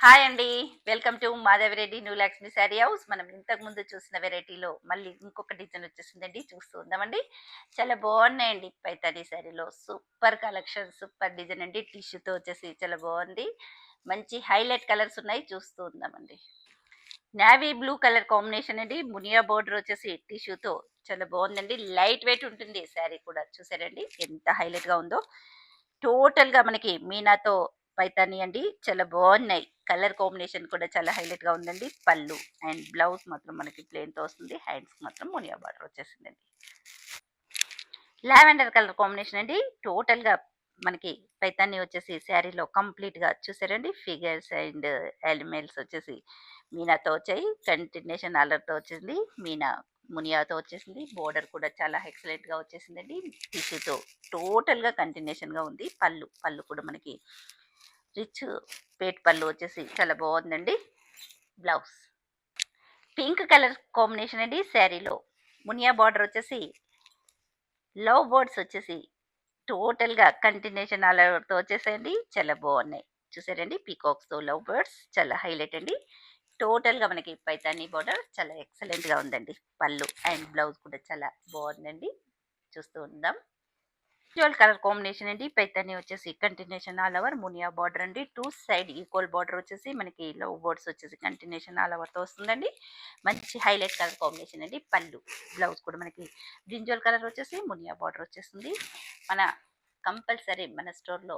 Hi అండి. Welcome to Madhavi Reddy new Lakshmi sari house. మనం ఇంతకు ముందు చూసిన వెరైటీలో మళ్ళీ ఇంకొక డిజైన్ వచ్చేసిందండి. చూస్తూ ఉందామండి. చాలా బాగున్నాయండి పైతాని శారీలో. సూపర్ కలెక్షన్, సూపర్ డిజైన్ అండి. టిష్యూతో వచ్చేసి చాలా బాగుంది. మంచి హైలైట్ కలర్స్ ఉన్నాయి. చూస్తూ ఉందామండి. నేవీ బ్లూ కలర్ కాంబినేషన్ అండి. మునియా బోర్డర్ వచ్చేసి టిష్యూతో చాలా బాగుందండి. లైట్ వెయిట్ ఉంటుంది శారీ కూడా. చూసారండి ఎంత హైలైట్ గా ఉందో. టోటల్ గా మనకి మీనాతో పైతాని అండి. చాలా బాగున్నాయి. కలర్ కాంబినేషన్ కూడా చాలా హైలైట్ గా ఉందండి. పళ్ళు అండ్ బ్లౌజ్ మాత్రం మనకి ప్లెయిన్ తో వస్తుంది. హ్యాండ్స్ మాత్రం మునియా బార్డర్ వచ్చేసిందండి. లావెండర్ కలర్ కాంబినేషన్ అండి. టోటల్ గా మనకి పైతాని వచ్చేసి శారీలో కంప్లీట్ గా చూసారండి. ఫిగర్స్ అండ్ ఎలిమెంట్స్ వచ్చేసి మీనాతో వచ్చాయి. కంటిన్యూషన్ అలర్తో వచ్చింది. మీనా మునియాతో వచ్చేసింది. బోర్డర్ కూడా చాలా ఎక్సలెంట్ గా వచ్చేసిందండి. టిష్యూతో టోటల్ గా కంటిన్యూషన్ గా ఉంది. పళ్ళు పళ్ళు కూడా మనకి రిచ్ పేట్ పళ్ళు వచ్చేసి చాలా బాగుందండి. బ్లౌజ్ పింక్ కలర్ కాంబినేషన్ అండి. శారీలో మునియా బార్డర్ వచ్చేసి లవ్ బర్డ్స్ వచ్చేసి టోటల్‌గా కంటిన్యూషన్ అలర్ట్‌తో వచ్చేసాయండి. చాలా బాగున్నాయి. చూసారండి పీకాక్స్‌తో లవ్ బర్డ్స్ చాలా హైలైట్ అండి. టోటల్‌గా మనకి పైతాని బోర్డర్ చాలా ఎక్సలెంట్‌గా ఉందండి. పళ్ళు అండ్ బ్లౌజ్ కూడా చాలా బాగుందండి. చూస్తూ ఉందాం. డ్యూయల్ కలర్ కాంబినేషన్ అండి. పైతాని వచ్చేసి continuation all over Muniya border అండి. టూ సైడ్ ఈక్వల్ బార్డర్ వచ్చేసి మనకి లవ్ బర్డ్స్ వచ్చేసి కంటిన్యూషన్ ఆల్ ఓవర్‌తో వస్తుందండి. మంచి హైలైట్ కలర్ కాంబినేషన్ అండి. పళ్ళు బ్లౌజ్ కూడా మనకి బ్రింజల్ కలర్ వచ్చేసి మునియా బార్డర్ వచ్చేస్తుంది. మన కంపల్సరీ మన స్టోర్‌లో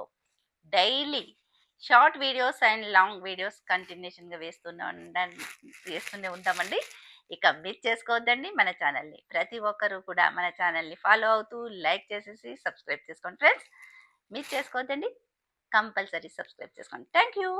daily short videos and long videos కంటిన్యూషన్‌గా వేస్తూనే ఉంటామండి. ఇక మిస్ చేసుకోవద్దండి మన ఛానల్‌ని. ప్రతి ఒక్కరు కూడా మన ఛానల్‌ని ఫాలో అవుతూ, లైక్ చేసేసి, సబ్స్క్రైబ్ చేసుకోండి ఫ్రెండ్స్. మిస్ చేసుకోవద్దండి. కంపల్సరీ సబ్స్క్రైబ్ చేసుకోండి. Thank you.